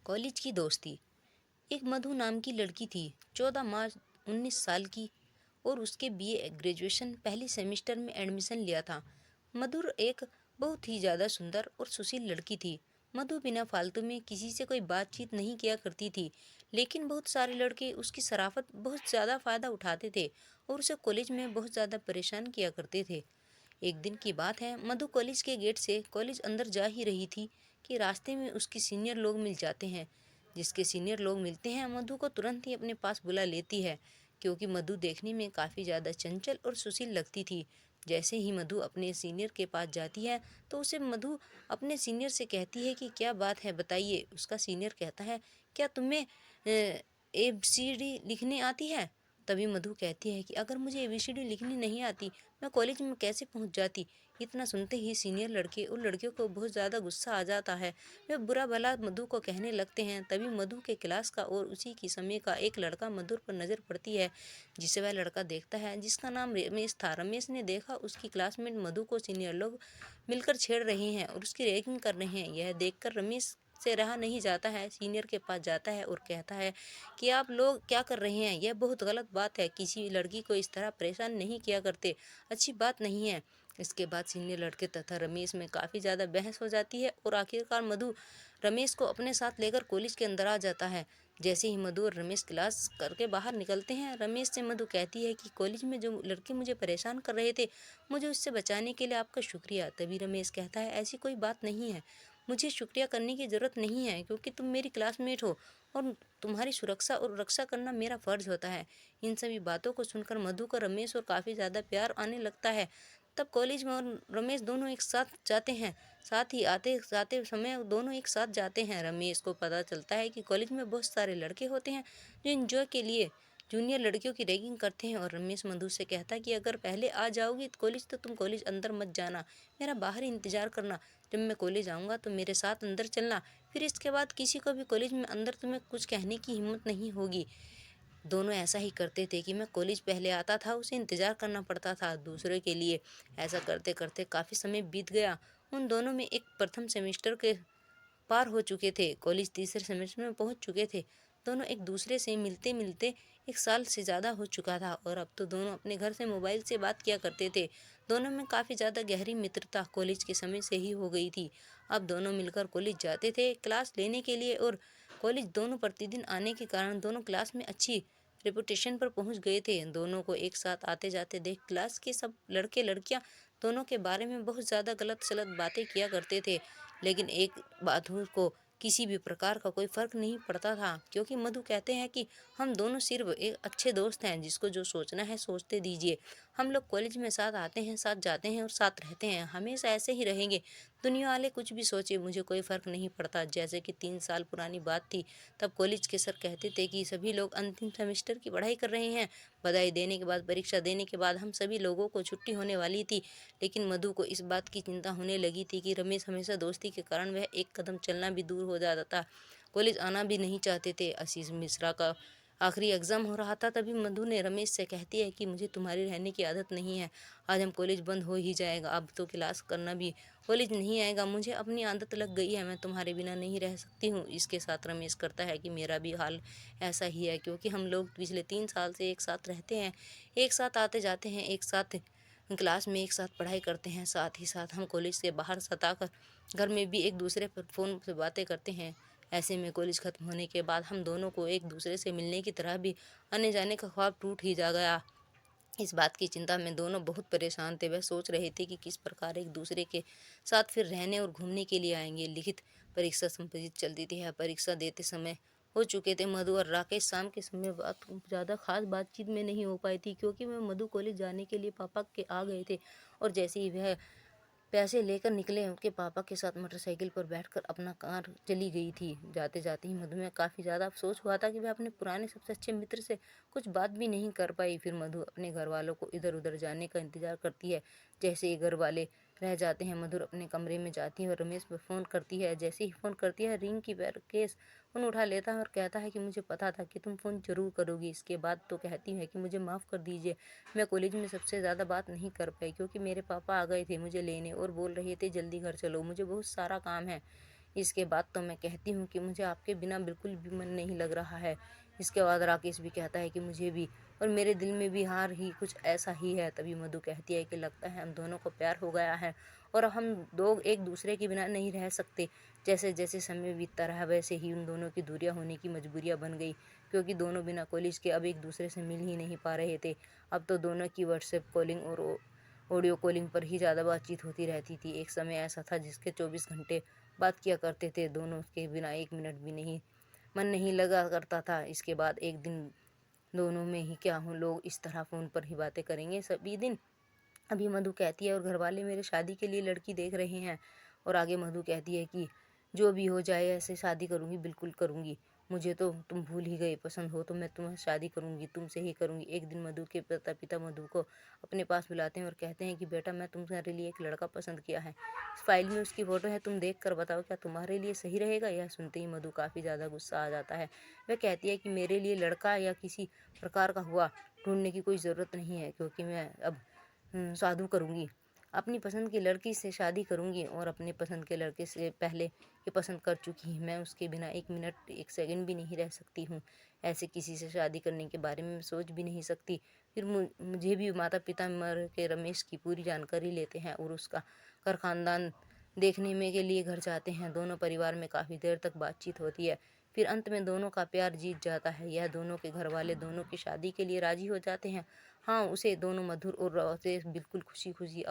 College की दोस्ती। एक मधु नाम की लड़की थी, 14 मार्च, 19 साल की, और उसके बीए ग्रेजुएशन पहले सेमेस्टर में एडमिशन लिया था। मधु एक बहुत ही ज़्यादा सुंदर और सुशील लड़की थी। मधु बिना फालतू में किसी से कोई बातचीत नहीं किया करती थी, लेकिन बहुत सारे लड़के उसकी शराफत बहुत ज़्यादा फ़ायदा उठाते थे और उसे कॉलेज में बहुत ज़्यादा परेशान किया करते थे। एक दिन की बात है, मधु कॉलेज के गेट से कॉलेज अंदर जा ही रही थी कि रास्ते में उसके सीनियर लोग मिल जाते हैं। जिसके सीनियर लोग मिलते हैं, मधु को तुरंत ही अपने पास बुला लेती है, क्योंकि मधु देखने में काफ़ी ज़्यादा चंचल और सुशील लगती थी। जैसे ही मधु अपने सीनियर के पास जाती है, तो उसे मधु अपने सीनियर से कहती है कि क्या बात है, बताइए। उसका सीनियर कहता है, क्या तुम्हें ABCD लिखने आती है? तभी मधु कहती है कि अगर मुझे ABCD लिखनी नहीं आती, मैं कॉलेज में कैसे पहुंच जाती। इतना सुनते ही सीनियर लड़के और लड़कियों को बहुत ज़्यादा गुस्सा आ जाता है। वे बुरा भला मधु को कहने लगते हैं। तभी मधु के क्लास का और उसी की समय का एक लड़का मधु पर नज़र पड़ती है, जिसे वह लड़का देखता है, जिसका नाम रमेश था। रमेश ने देखा उसकी क्लासमेट मधु को सीनियर लोग मिलकर छेड़ रहे हैं और उसकी रैगिंग कर रहे हैं। यह देखकर रमेश से रहा नहीं जाता है, सीनियर के पास जाता है और कहता है कि आप लोग क्या कर रहे हैं, यह बहुत गलत बात है, किसी लड़की को इस तरह परेशान नहीं किया करते, अच्छी बात नहीं है। इसके बाद सीनियर लड़के तथा रमेश में काफ़ी ज़्यादा बहस हो जाती है और आखिरकार मधु रमेश को अपने साथ लेकर कॉलेज के अंदर आ जाता है। जैसे ही मधु और रमेश क्लास करके बाहर निकलते हैं, रमेश से मधु कहती है कि कॉलेज में जो लड़के मुझे परेशान कर रहे थे, मुझे उससे बचाने के लिए आपका शुक्रिया। तभी रमेश कहता है, ऐसी कोई बात नहीं है, मुझे शुक्रिया करने की ज़रूरत नहीं है, क्योंकि तुम मेरी क्लासमेट हो और तुम्हारी सुरक्षा और रक्षा करना मेरा फ़र्ज़ होता है। इन सभी बातों को सुनकर मधु को रमेश और काफ़ी ज़्यादा प्यार आने लगता है। तब कॉलेज में और रमेश दोनों एक साथ जाते हैं। साथ ही आते जाते समय दोनों एक साथ जाते हैं। रमेश को पता चलता है कि कॉलेज में बहुत सारे लड़के होते हैं जो एंजॉय के लिए जूनियर लड़कियों की रैगिंग करते हैं। और रमेश मधु से कहता है कि अगर पहले आ जाओगी कॉलेज, तो तुम कॉलेज अंदर मत जाना, मेरा बाहर ही इंतज़ार करना। जब मैं कॉलेज आऊँगा तो मेरे साथ अंदर चलना, फिर इसके बाद किसी को भी कॉलेज में अंदर तुम्हें कुछ कहने की हिम्मत नहीं होगी। दोनों ऐसा ही करते थे कि मैं कॉलेज पहले आता था, उसे इंतज़ार करना पड़ता था दूसरे के लिए। ऐसा करते करते काफ़ी समय बीत गया। उन दोनों में एक प्रथम सेमेस्टर के पार हो चुके थे, कॉलेज तीसरे सेमेस्टर में पहुंच चुके थे। दोनों एक दूसरे से मिलते मिलते 1 साल से ज़्यादा हो चुका था और अब तो दोनों अपने घर से मोबाइल से बात किया करते थे। दोनों में काफ़ी ज़्यादा गहरी मित्रता कॉलेज के समय से ही हो गई थी। अब दोनों मिलकर कॉलेज जाते थे क्लास लेने के लिए, और कॉलेज दोनों प्रतिदिन आने के कारण दोनों क्लास में अच्छी रेपुटेशन पर पहुंच गए थे। दोनों को एक साथ आते जाते देख क्लास के सब लड़के लड़कियां दोनों के बारे में बहुत ज़्यादा गलत सलत बातें किया करते थे। लेकिन एक मधु को किसी भी प्रकार का कोई फ़र्क नहीं पड़ता था, क्योंकि मधु कहते हैं कि हम दोनों सिर्फ एक अच्छे दोस्त हैं, जिसको जो सोचना है सोचते दीजिए। हम लोग कॉलेज में साथ आते हैं, साथ जाते हैं और साथ रहते हैं, हमेशा ऐसे ही रहेंगे। दुनिया वाले कुछ भी सोचे, मुझे कोई फ़र्क नहीं पड़ता। जैसे कि 3 साल पुरानी बात थी, तब कॉलेज के सर कहते थे कि सभी लोग अंतिम सेमेस्टर की पढ़ाई कर रहे हैं। बधाई देने के बाद, परीक्षा देने के बाद हम सभी लोगों को छुट्टी होने वाली थी। लेकिन मधु को इस बात की चिंता होने लगी थी कि रमेश हमेशा दोस्ती के कारण वह एक कदम चलना भी दूर हो जाता था, कॉलेज आना भी नहीं चाहते थे। आशीष मिश्रा का आखिरी एग्ज़ाम हो रहा था, तभी मधु ने रमेश से कहती है कि मुझे तुम्हारी रहने की आदत नहीं है, आज हम कॉलेज बंद हो ही जाएगा, अब तो क्लास करना भी कॉलेज नहीं आएगा, मुझे अपनी आदत लग गई है, मैं तुम्हारे बिना नहीं रह सकती हूँ। इसके साथ रमेश करता है कि मेरा भी हाल ऐसा ही है, क्योंकि हम लोग पिछले 3 साल से एक साथ रहते हैं, एक साथ आते जाते हैं, एक साथ क्लास में एक साथ पढ़ाई करते हैं, साथ ही साथ हम कॉलेज से बाहर सताकर घर में भी एक दूसरे पर फ़ोन से बातें करते हैं। ऐसे में कॉलेज ख़त्म होने के बाद हम दोनों को एक दूसरे से मिलने की तरह भी आने जाने का ख्वाब टूट ही जा गया। इस बात की चिंता में दोनों बहुत परेशान थे। वह सोच रहे थे कि किस प्रकार एक दूसरे के साथ फिर रहने और घूमने के लिए आएंगे। लिखित परीक्षा संपत्ति चलती थी। परीक्षा देते समय हो चुके थे। मधु और राकेश शाम के समय बात ज़्यादा खास बातचीत में नहीं हो पाई थी, क्योंकि वह मधु कॉलेज जाने के लिए पापा के आ गए थे, और जैसे ही वह पैसे लेकर निकले, उनके पापा के साथ मोटरसाइकिल पर बैठकर अपना कार चली गई थी। जाते जाते ही मधु में काफ़ी ज़्यादा अफसोस हुआ था कि वह अपने पुराने सबसे अच्छे मित्र से कुछ बात भी नहीं कर पाई। फिर मधु अपने घर वालों को इधर उधर जाने का इंतज़ार करती है। जैसे ही घर वाले रह जाते हैं, मधुर अपने कमरे में जाती है और रमेश पर फ़ोन करती है। जैसे ही फ़ोन करती है, रिंग की केस फ़ोन उठा लेता है और कहता है कि मुझे पता था कि तुम फ़ोन ज़रूर करोगी। इसके बाद तो कहती है कि मुझे माफ़ कर दीजिए, मैं कॉलेज में सबसे ज़्यादा बात नहीं कर पाई, क्योंकि मेरे पापा आ गए थे मुझे लेने और बोल रहे थे जल्दी घर चलो, मुझे बहुत सारा काम है। इसके बाद तो मैं कहती हूँ कि मुझे आपके बिना बिल्कुल भी मन नहीं लग रहा है। इसके बाद राकेश भी कहता है कि मुझे भी, और मेरे दिल में भी हार ही कुछ ऐसा ही है। तभी मधु कहती है कि लगता है हम दोनों को प्यार हो गया है और हम दो एक दूसरे के बिना नहीं रह सकते। जैसे जैसे समय बीतता रहा वैसे ही उन दोनों की दूरियां होने की मजबूरियां बन गई, क्योंकि दोनों बिना कॉलेज के अब एक दूसरे से मिल ही नहीं पा रहे थे। अब तो दोनों की व्हाट्सएप कॉलिंग और ऑडियो कॉलिंग पर ही ज़्यादा बातचीत होती रहती थी। एक समय ऐसा था जिसके 24 घंटे बात किया करते थे, दोनों के बिना एक मिनट भी नहीं मन नहीं लगा करता था। इसके बाद एक दिन दोनों में ही क्या हूँ, लोग इस तरह फ़ोन पर ही बातें करेंगे सभी दिन। अभी मधु कहती है और घर वाले मेरे शादी के लिए लड़की देख रहे हैं। और आगे मधु कहती है कि जो भी हो जाए ऐसे शादी करूँगी, बिल्कुल करूँगी। मुझे तो तुम भूल ही गए, पसंद हो तो मैं तुम्हें शादी करूँगी, तुमसे ही करूँगी। एक दिन मधु के पिता मधु को अपने पास बुलाते हैं और कहते हैं कि बेटा मैं तुम्हारे लिए एक लड़का पसंद किया है, इस फाइल में उसकी फ़ोटो है, तुम देख कर बताओ क्या तुम्हारे लिए सही रहेगा। यह सुनते ही मधु काफ़ी ज़्यादा गुस्सा आ जाता है। वह कहती है कि मेरे लिए लड़का या किसी प्रकार का हुआ ढूंढने की कोई ज़रूरत नहीं है, क्योंकि मैं अब साधु करूँगी, अपनी पसंद की लड़की से शादी करूँगी और अपने पसंद के लड़के से पहले ये पसंद कर चुकी हूँ। मैं उसके बिना एक मिनट एक सेकंड भी नहीं रह सकती हूँ। ऐसे किसी से शादी करने के बारे में मैं सोच भी नहीं सकती। फिर मुझे भी माता पिता मर के रमेश की पूरी जानकारी लेते हैं और उसका घर खानदान देखने में के लिए घर जाते हैं। दोनों परिवार में काफ़ी देर तक बातचीत होती है। फिर अंत में दोनों का प्यार जीत जाता है। यह दोनों के घर वाले दोनों की शादी के लिए राजी हो जाते हैं। हाँ, उसे दोनों मधुर और से बिल्कुल खुशी खुशी